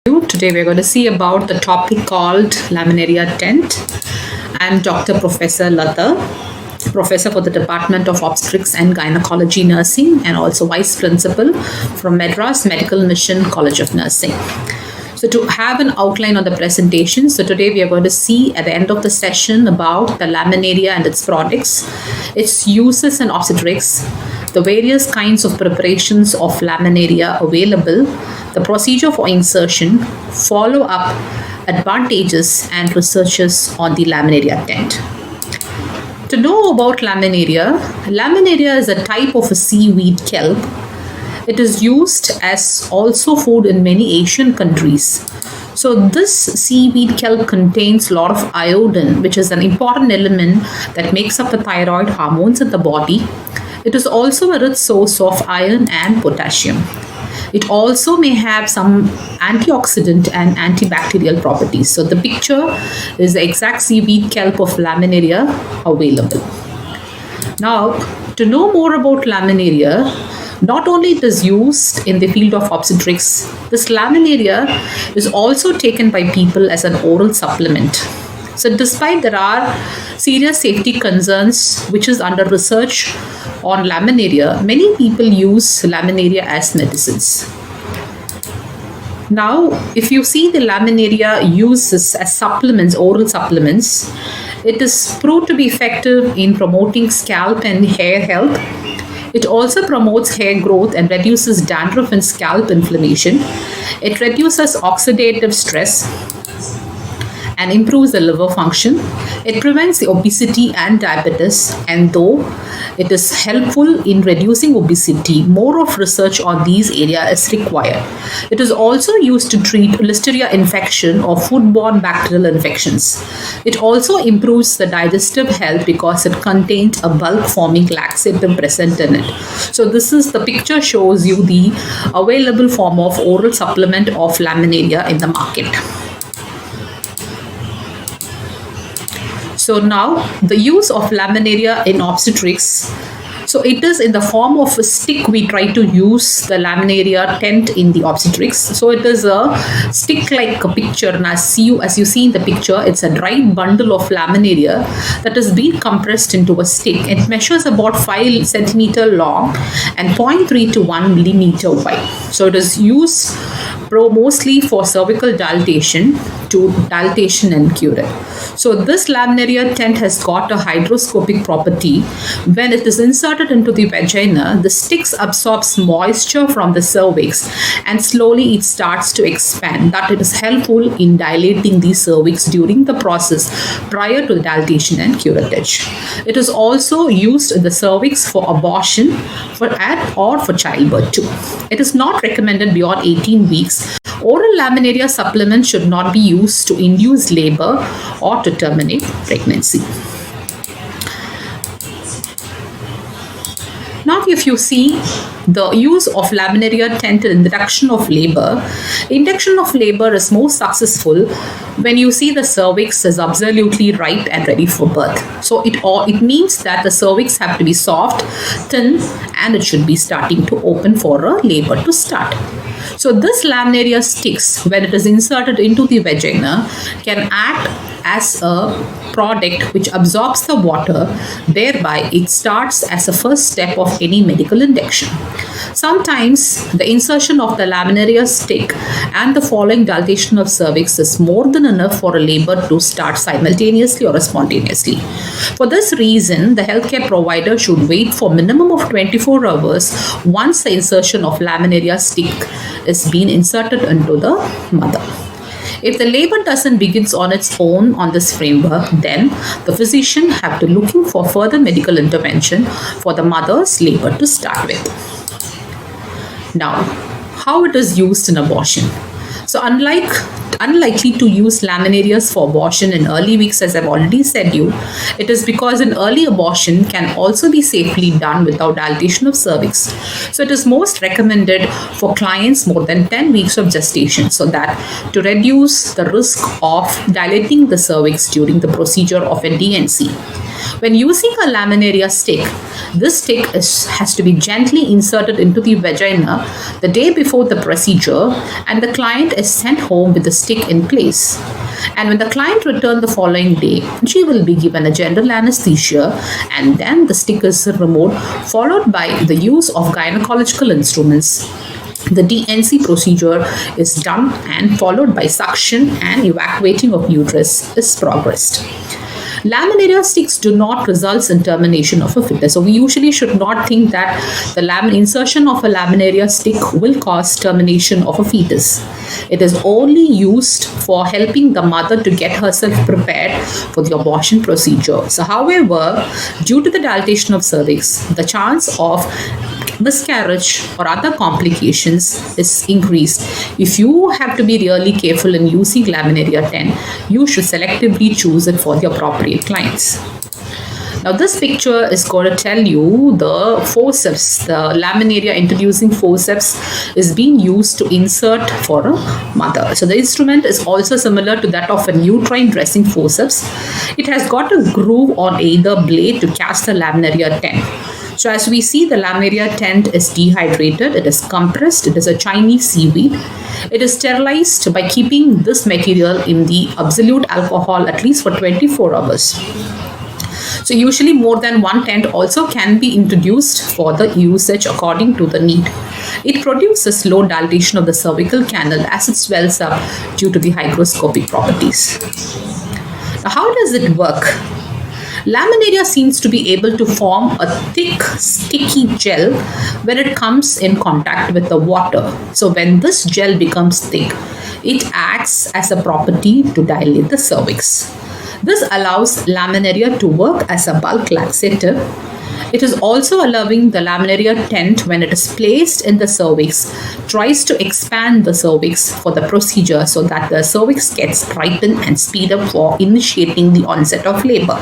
Today we're going to see about the topic called Laminaria tent. I'm Dr. Professor Lata, professor for the Department of Obstetrics and Gynecology Nursing and also vice principal from Madras Medical Mission College of Nursing. So to have an outline on the presentation, so today we are going to see at the end of the session about the laminaria and its products, its uses in obstetrics, the various kinds of preparations of laminaria available, the procedure for insertion, follow-up, advantages and researches on the laminaria tent. To know about laminaria is a type of a seaweed kelp. It is used as also food in many Asian countries. So this seaweed kelp contains a lot of iodine, which is an important element that makes up the thyroid hormones in the body. It is also a rich source of iron and potassium. It also may have some antioxidant and antibacterial properties. So the picture is the exact seaweed kelp of laminaria available. Now, to know more about laminaria, not only it is used in the field of obstetrics, this laminaria is also taken by people as an oral supplement. So despite there are serious safety concerns which is under research on laminaria, many people use laminaria as medicines. Now, if you see the laminaria uses as supplements, oral supplements, it is proved to be effective in promoting scalp and hair health. It also promotes hair growth and reduces dandruff and scalp inflammation. It reduces oxidative stress and improves the liver function. It prevents the obesity and diabetes, and though it is helpful in reducing obesity, more of research on these areas is required. It is also used to treat listeria infection or foodborne bacterial infections. It also improves the digestive health because it contains a bulk forming laxative present in it. So this is the picture shows you the available form of oral supplement of laminaria in the market. So now the use of laminaria in obstetrics. So it is in the form of a stick. We try to use the laminaria tent in the obstetrics. So it is a stick-like picture, and as you see in the picture, it's a dried bundle of laminaria that is being compressed into a stick. It measures about 5 centimeter long and 0.3 to 1 millimeter wide. So it is used mostly for cervical dilatation and cure. So this laminaria tent has got a hydroscopic property. When it is inserted into the vagina, the sticks absorbs moisture from the cervix and slowly it starts to expand. That it is helpful in dilating the cervix during the process prior to the dilatation and curettage. It is also used in the cervix for abortion or for childbirth too. It is not recommended beyond 18 weeks. Oral laminaria supplements should not be used to induce labor or to terminate pregnancy. Now, if you see the use of laminaria tent in induction of labor is most successful when you see the cervix is absolutely ripe and ready for birth. So it means that the cervix have to be soft, thin, and it should be starting to open for a labor to start. So this laminaria sticks, when it is inserted into the vagina, can act as a product which absorbs the water. Thereby it starts as a first step of any medical induction. Sometimes the insertion of the laminaria stick and the following dilatation of cervix is more than enough for a labor to start simultaneously or spontaneously. For this reason, the healthcare provider should wait for minimum of 24 hours once the insertion of laminaria stick is being inserted into the mother. If the labor doesn't begin on its own on this framework, then the physician have to looking for further medical intervention for the mother's labor to start with. Now, how it is used in abortion. So unlikely to use laminarias for abortion in early weeks, as I've already said you, it is because an early abortion can also be safely done without dilatation of cervix. So it is most recommended for clients more than 10 weeks of gestation, so that to reduce the risk of dilating the cervix during the procedure of a DNC. When using a laminaria stick, this stick has to be gently inserted into the vagina the day before the procedure, and the client is sent home with the stick in place. And when the client returns the following day, she will be given a general anesthesia, and then the stick is removed, followed by the use of gynecological instruments. The DNC procedure is done and followed by suction and evacuating of uterus is progressed. Laminaria sticks do not result in termination of a fetus. So we usually should not think that the insertion of a laminaria stick will cause termination of a fetus. It is only used for helping the mother to get herself prepared for the abortion procedure. So however, due to the dilatation of cervix, the chance of miscarriage or other complications is increased. If you have to be really careful in using laminaria 10, you should selectively choose it for the appropriate clients. Now this picture is going to tell you the forceps, the laminaria introducing forceps is being used to insert for a mother. So the instrument is also similar to that of a uterine dressing forceps. It has got a groove on either blade to catch the laminaria 10. So as we see, the laminaria tent is dehydrated, it is compressed, it is a Chinese seaweed. It is sterilized by keeping this material in the absolute alcohol at least for 24 hours. So usually more than one tent also can be introduced for the usage according to the need. It produces low dilatation of the cervical canal as it swells up due to the hygroscopic properties. Now how does it work? Laminaria seems to be able to form a thick, sticky gel when it comes in contact with the water. So when this gel becomes thick, it acts as a property to dilate the cervix. This allows laminaria to work as a bulk laxative. It is also allowing the laminaria tent, when it is placed in the cervix, tries to expand the cervix for the procedure so that the cervix gets tightened and speed up for initiating the onset of labor.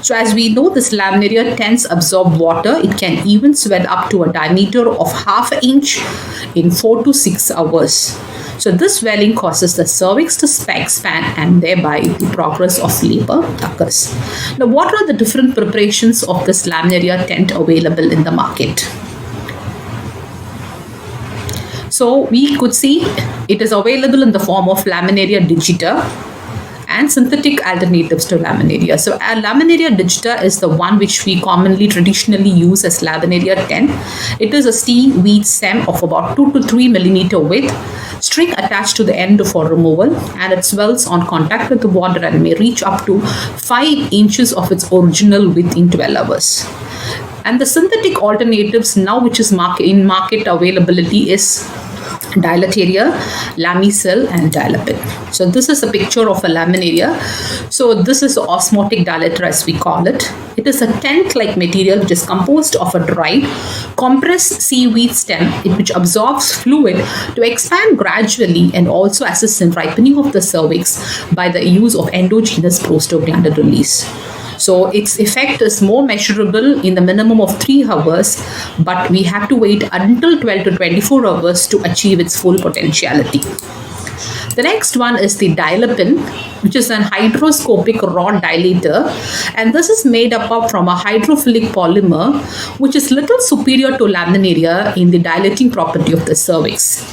So as we know, this laminaria tents absorb water. It can even swell up to a diameter of ½ inch in 4 to 6 hours. So this swelling causes the cervix to expand and thereby the progress of labor occurs. Now what are the different preparations of this laminaria tent available in the market? So we could see it is available in the form of laminaria digita and synthetic alternatives to laminaria. So laminaria digita is the one which we commonly traditionally use as laminaria 10. It is a seaweed stem of about 2 to 3 millimeter width, string attached to the end for removal, and it swells on contact with the water and may reach up to 5 inches of its original width in 12 hours. And the synthetic alternatives now which is in market availability is Dilataria, Lamisil, and Dilapin. So this is a picture of a laminaria. So this is the osmotic dilator as we call it. It is a tent-like material which is composed of a dried, compressed seaweed stem which absorbs fluid to expand gradually and also assists in ripening of the cervix by the use of endogenous prostaglandin release. So its effect is more measurable in the minimum of 3 hours, but we have to wait until 12 to 24 hours to achieve its full potentiality. The next one is the Dilapin, which is an hydroscopic rod dilator, and this is made up from a hydrophilic polymer which is little superior to laminaria in the dilating property of the cervix,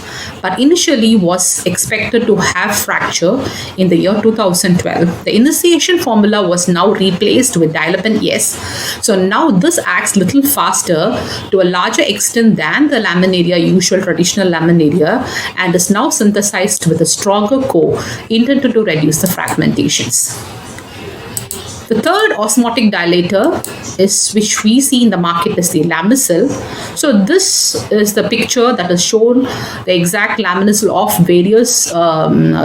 but initially was expected to have fracture in the year 2012. The initiation formula was now replaced with Dilapin S. So now this acts little faster to a larger extent than the laminaria, usual traditional laminaria, and is now synthesized with a stronger core intended to reduce the fragmentations. The third osmotic dilator is which we see in the market is the Lamisil. So this is the picture that is shown the exact Lamisil of various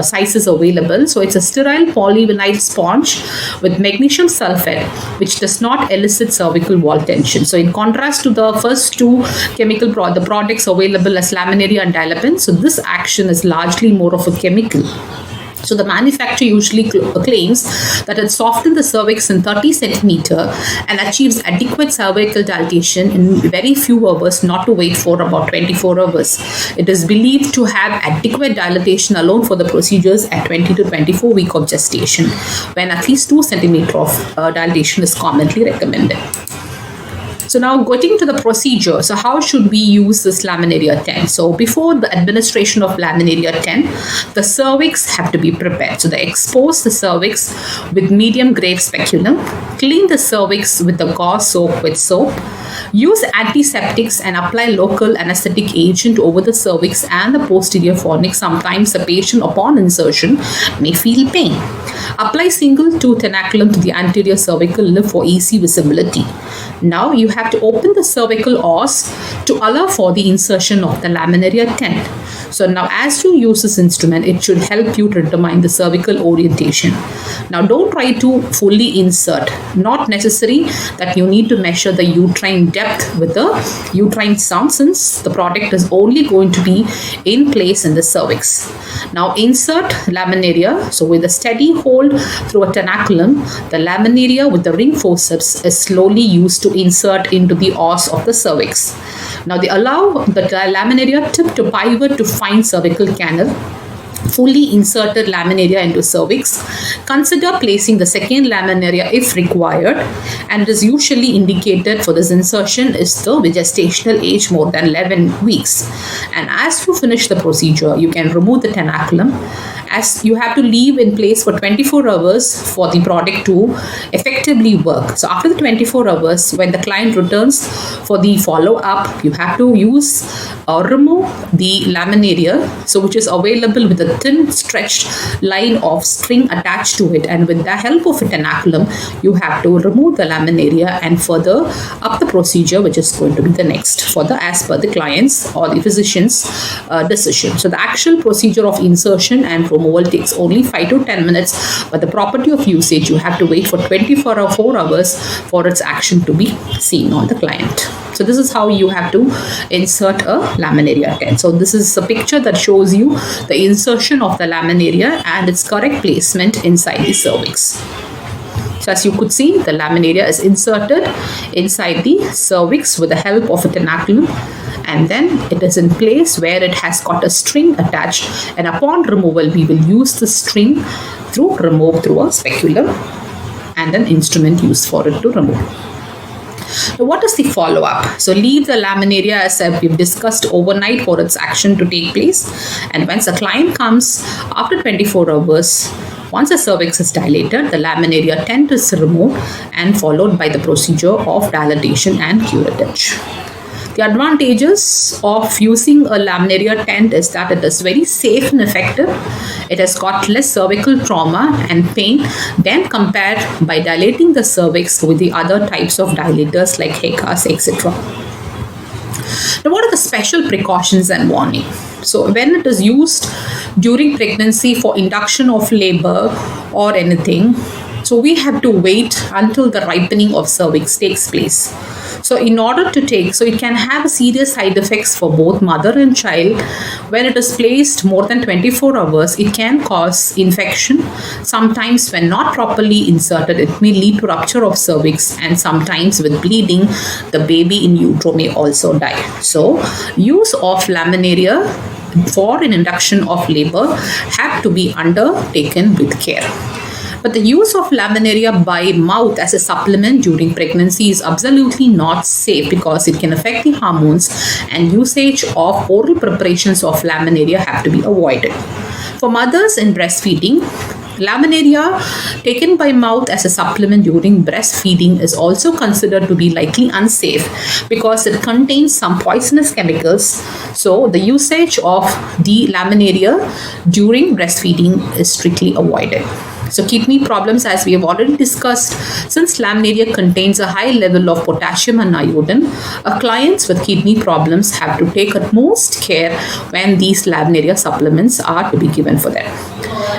sizes available. So it's a sterile polyvinyl sponge with magnesium sulfate which does not elicit cervical wall tension. So in contrast to the first two the products available as laminaria and Dilapin, so this action is largely more of a chemical. So the manufacturer usually claims that it softens the cervix in 30 centimeter and achieves adequate cervical dilatation in very few hours, not to wait for about 24 hours. It is believed to have adequate dilatation alone for the procedures at 20 to 24 weeks of gestation, when at least 2 centimeter of dilatation is commonly recommended. So now getting to the procedure. So how should we use this laminaria 10? So before the administration of laminaria 10, the cervix have to be prepared. So they expose the cervix with medium grade speculum, clean the cervix with the gauze soap with soap, use antiseptics and apply local anesthetic agent over the cervix and the posterior fornix. Sometimes the patient upon insertion may feel pain. Apply single tooth tenaculum to the anterior cervical lip for easy visibility. Now you have to open the cervical os to allow for the insertion of the laminaria tent. So now as you use this instrument, it should help you to determine the cervical orientation. Now don't try to fully insert. Not necessary that you need to measure the uterine depth with the uterine sound, since the product is only going to be in place in the cervix. Now insert laminaria. So with a steady hold through a tenaculum, the laminaria with the ring forceps is slowly used to insert into the os of the cervix. Now they allow the laminaria tip to pivot to find cervical canal. Fully inserted laminaria into cervix. Consider placing the second laminaria if required, and it is usually indicated for this insertion is the gestational age more than 11 weeks. And as you finish the procedure, you can remove the tenaculum, as you have to leave in place for 24 hours for the product to effectively work. So after the 24 hours, when the client returns for the follow-up, you have to use or remove the laminaria, so which is available with a thin stretched line of string attached to it, and with the help of a tenaculum, you have to remove the laminaria and further up the procedure, which is going to be the next for the as per the client's or the physician's decision. So the actual procedure of insertion and removal takes only 5 to 10 minutes, but the property of usage, you have to wait for 24 or 4 hours for its action to be seen on the client. So this is how you have to insert a laminaria 10. So this is a picture that shows you the insertion of the laminaria and its correct placement inside the cervix. So as you could see, the laminaria is inserted inside the cervix with the help of a tenaculum, and then it is in place where it has got a string attached, and upon removal we will use the string remove through a speculum and an instrument used for it to remove. Now, what is the follow-up? So leave the laminaria, as we've discussed, overnight for its action to take place, and once the client comes after 24 hours, once the cervix is dilated, the laminaria tent is removed and followed by the procedure of dilatation and curettage. The advantages of using a laminaria tent is that it is very safe and effective. It has got less cervical trauma and pain than compared by dilating the cervix with the other types of dilators like HECAs, etc. Now, what are the special precautions and warning? So when it is used during pregnancy for induction of labor or anything, so we have to wait until the ripening of cervix takes place. So in order to take, so it can have serious side effects for both mother and child. When it is placed more than 24 hours, it can cause infection. Sometimes when not properly inserted, it may lead to rupture of cervix, and sometimes with bleeding, the baby in utero may also die. So use of laminaria for an induction of labor have to be undertaken with care. But the use of laminaria by mouth as a supplement during pregnancy is absolutely not safe because it can affect the hormones, and usage of oral preparations of laminaria have to be avoided. For mothers in breastfeeding, laminaria taken by mouth as a supplement during breastfeeding is also considered to be likely unsafe because it contains some poisonous chemicals. So the usage of the laminaria during breastfeeding is strictly avoided. So kidney problems, as we have already discussed, since laminaria contains a high level of potassium and iodine, clients with kidney problems have to take utmost care when these laminaria supplements are to be given for them.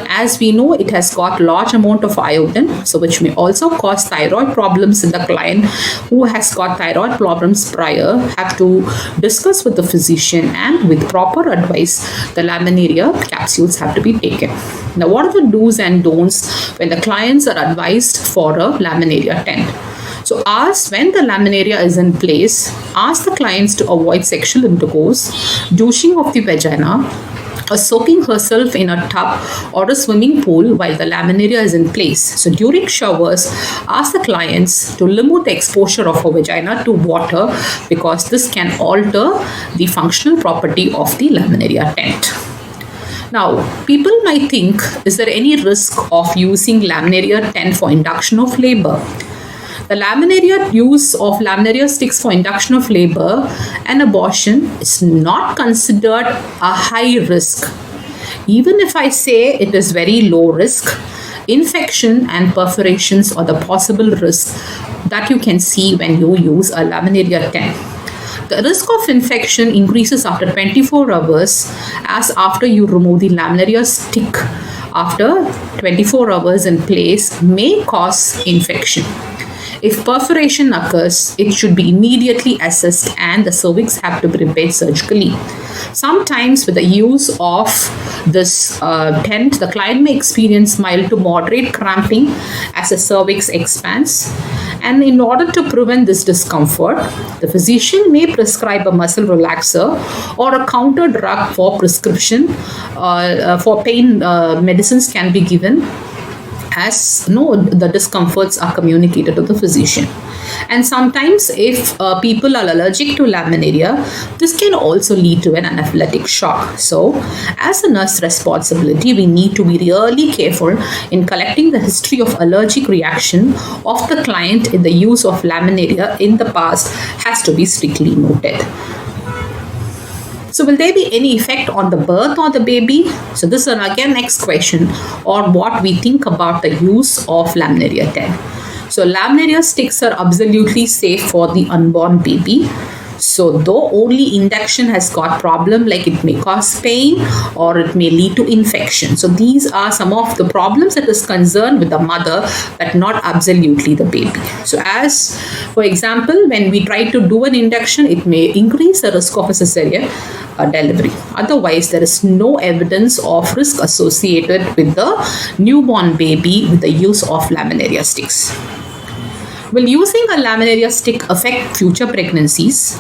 As we know, it has got large amount of iodine, so which may also cause thyroid problems in the client who has got thyroid problems prior, have to discuss with the physician, and with proper advice, the laminaria capsules have to be taken. Now, what are the do's and don'ts when the clients are advised for a laminaria tent? So, when the laminaria is in place, ask the clients to avoid sexual intercourse, douching of the vagina, or soaking herself in a tub or a swimming pool while the laminaria is in place. So during showers, ask the clients to limit the exposure of her vagina to water, because this can alter the functional property of the laminaria tent. Now, people might think, is there any risk of using laminaria tent for induction of labor? The use of laminaria sticks for induction of labor and abortion is not considered a high risk. Even if I say it is very low risk, infection and perforations are the possible risks that you can see when you use a laminaria tent. The risk of infection increases after 24 hours, as after you remove the laminaria stick after 24 hours in place may cause infection. If perforation occurs, it should be immediately assessed and the cervix have to be repaired surgically. Sometimes with the use of this tent, the client may experience mild to moderate cramping as the cervix expands. And in order to prevent this discomfort, the physician may prescribe a muscle relaxer or a counter drug for prescription. For pain, medicines can be given as the discomforts are communicated to the physician. And sometimes if people are allergic to laminaria, this can also lead to an anaphylactic shock. So as a nurse responsibility, we need to be really careful in collecting the history of allergic reaction of the client in the use of laminaria in the past has to be strictly noted. So will there be any effect on the birth or the baby? So this is again next question, or what we think about the use of laminaria tent. So laminaria sticks are absolutely safe for the unborn baby. So though only induction has got problem, like it may cause pain or it may lead to infection. So these are some of the problems that is concerned with the mother, but not absolutely the baby. So as for example, when we try to do an induction, it may increase the risk of a cesarean delivery. Otherwise, there is no evidence of risk associated with the newborn baby with the use of laminaria sticks. Will using a laminaria stick affect future pregnancies?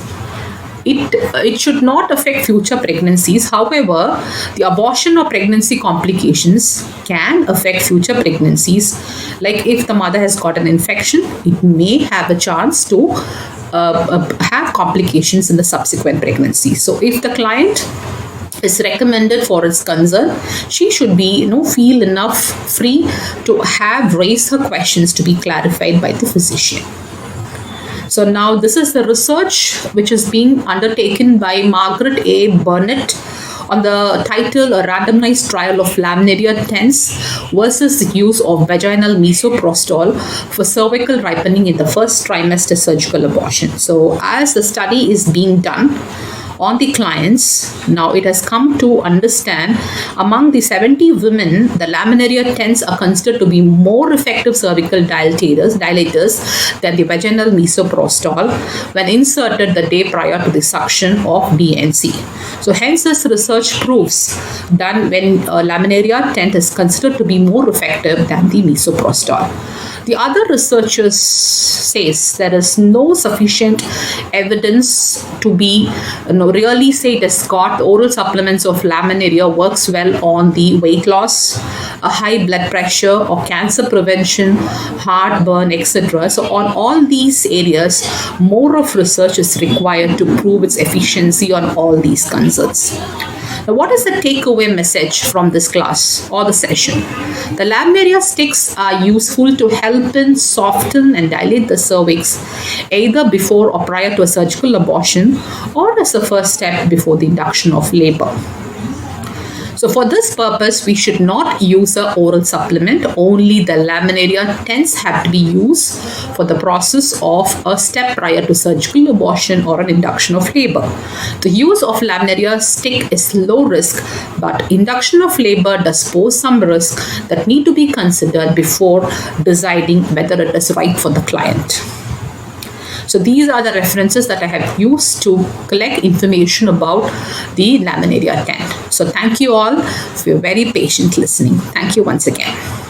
It should not affect future pregnancies. However, the abortion or pregnancy complications can affect future pregnancies. Like if the mother has got an infection, it may have a chance to have complications in the subsequent pregnancy. So if the client is recommended for its concern, she should be feel enough free to have raised her questions to be clarified by the physician. So now this is the research which is being undertaken by Margaret A. Burnett on the title A Randomized Trial of Laminaria Tents versus the use of vaginal misoprostol for cervical ripening in the first trimester surgical abortion. So as the study is being done on the clients, now it has come to understand among the 70 women, the laminaria tents are considered to be more effective cervical dilators than the vaginal misoprostol when inserted the day prior to the suction of DNC. So hence this research proves done when a laminaria tent is considered to be more effective than the misoprostol. The other researchers says there is no sufficient evidence to be really say it has got oral supplements of laminaria works well on the weight loss, a high blood pressure or cancer prevention, heartburn, etc. So on all these areas, more of research is required to prove its efficiency on all these concerns. Now, what is the takeaway message from this class or the session? The laminaria sticks are useful to help in soften and dilate the cervix either before or prior to a surgical abortion or as a first step before the induction of labor. So for this purpose, we should not use an oral supplement. Only the laminaria tents have to be used for the process of a step prior to surgical abortion or an induction of labor. The use of laminaria stick is low risk, but induction of labor does pose some risk that need to be considered before deciding whether it is right for the client. So these are the references that I have used to collect information about the laminaria tent. So thank you all for your very patient listening. Thank you once again.